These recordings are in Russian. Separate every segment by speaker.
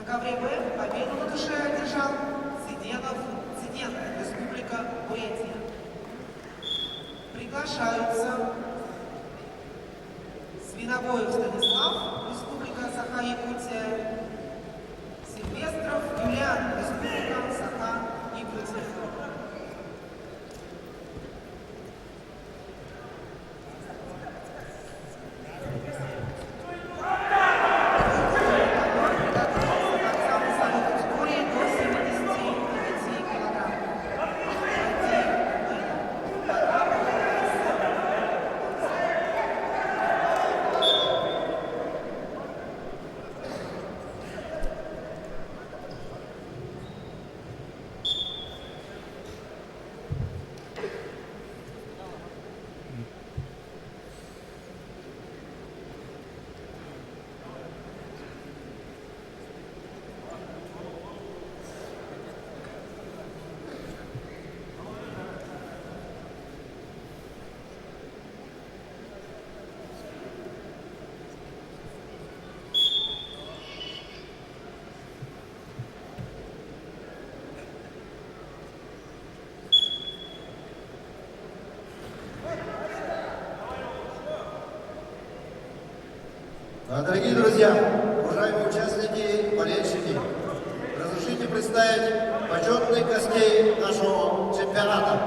Speaker 1: ковре Б победу на душе одержал Циденов, Республика Бурятия. Приглашаются Свинобоев Станислав, Республика Саха-Якутия, Сильвестров Юлиан, Республика Саха-Якутия.
Speaker 2: Дорогие друзья, уважаемые участники, болельщики, разрешите представить почетных гостей нашего чемпионата.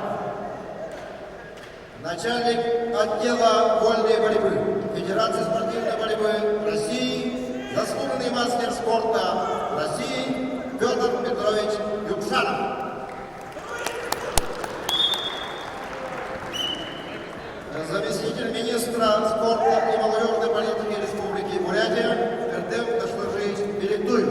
Speaker 2: Начальник отдела вольной борьбы Федерации спортивной борьбы России, заслуженный мастер спорта России Петр Петрович Юкшанов. Заместитель министра спорта и молодежной политики Республики Бурятия Эрдем Дашлажевич Белектуев.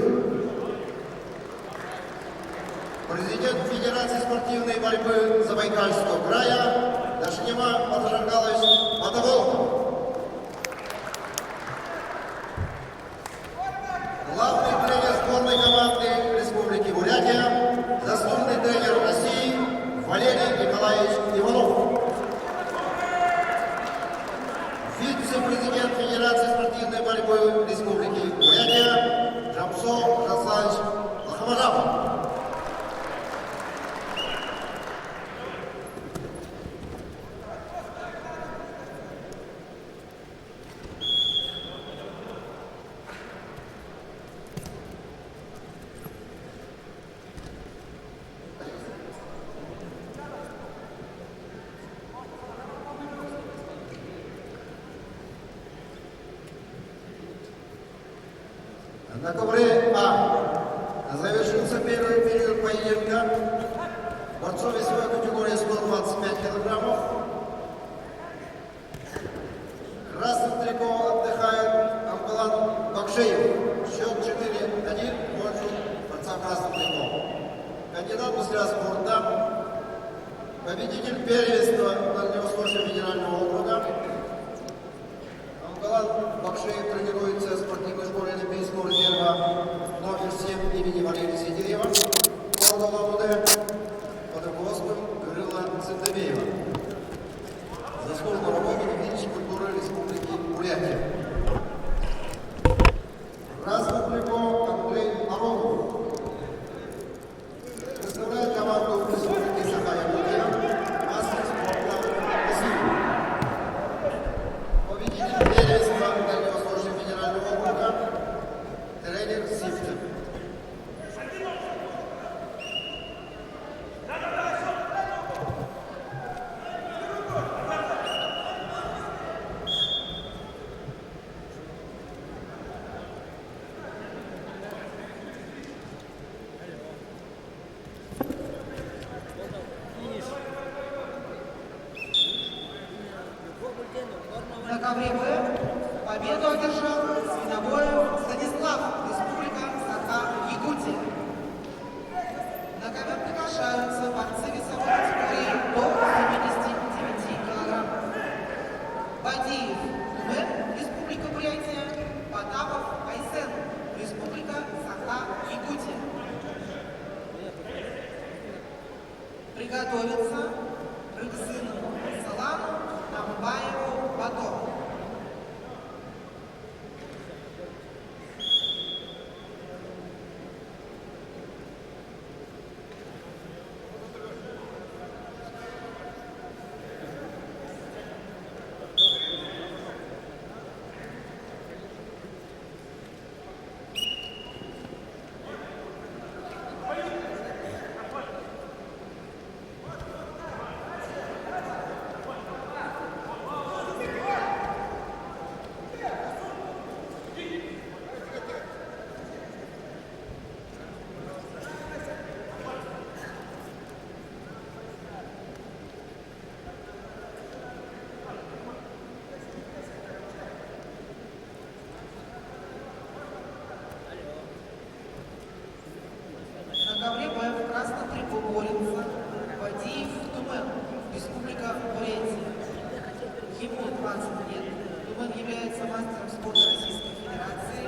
Speaker 2: Президент Федерации спортивной борьбы Забайкальского края Дашнева Мазаргалович Подоволков. Главный тренер сборной команды Республики Бурятия, заслуженный тренер России Валерий Николаевич Иванов. Вице-президент Федерации спортивной борьбы Республики Бурятия Жамсо Жасланович Лохмажапов. На ковре А завершился первый период поединка. Борцов весовой категории 125 килограммов. Красным трико отдыхает Амбалан Бакшеев. Счет 4-1 в пользу борца красным трико. Кандидат мастера спорта, победитель первенства Дальневосточного федерального округа. Амбалан Бакшеев тренируется в спортивной школе Олимпийского резерва номер 7 имени Валерия Сидеева, города Улан-Удэ, под руководством Гаврила Центемеева. Заслуженный работник физической культуры Республики Бурятия. Красный трико Андрей Аронов. Представляет команду Республики Саха-Якутия, мастер спорта России. Победитель первенства Дальневосточного федерального округа, тренер Сифтер.
Speaker 1: На ковре Б победу одержал Свинобоев Станислав, Республика Саха-Якутия. На ковер приглашаются борцы весовой категории до 79 килограмм. Бадиев В, Республика Бурятия, Потапов Айсен, Республика Саха-Якутия. Приготовиться Рыксыну Салану Амбаеву Батон. 20 лет. Думан является мастером спорта Российской Федерации,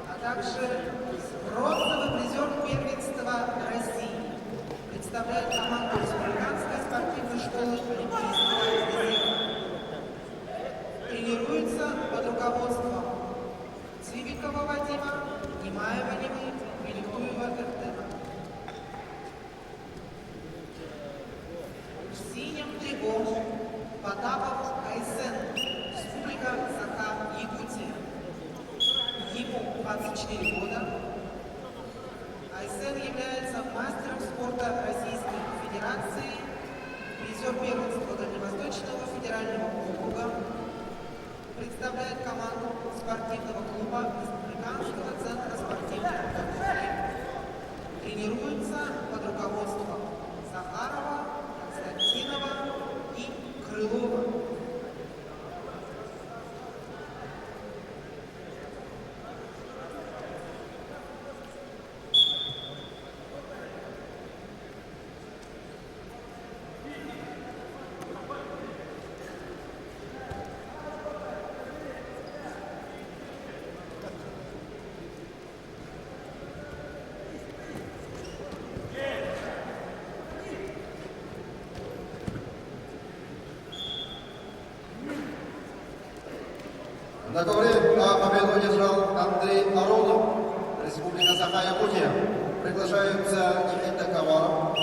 Speaker 1: а также бронзовый призер первенства России. Представляет команду Республиканской спортивной школы Олимпийского резерва. Тренируется под руководством Цивикова Вадима, Немаева Немы, Великтуева Эртена. В синем тригом Потапов Айсен, Республика Саха-Якутия. Ему 24 года. Айсен является мастером спорта Российской Федерации, призер первенства Дальневосточного федерального округа, представляет команду спортивного клуба Республиканского центра спортивной подготовки. Тренируется под руководством Захарова, Константинова и Крылова.
Speaker 2: На ковре победу одержал Андрей Аронов, Республика Саха-Якутия. Приглашаются Никита Коваров,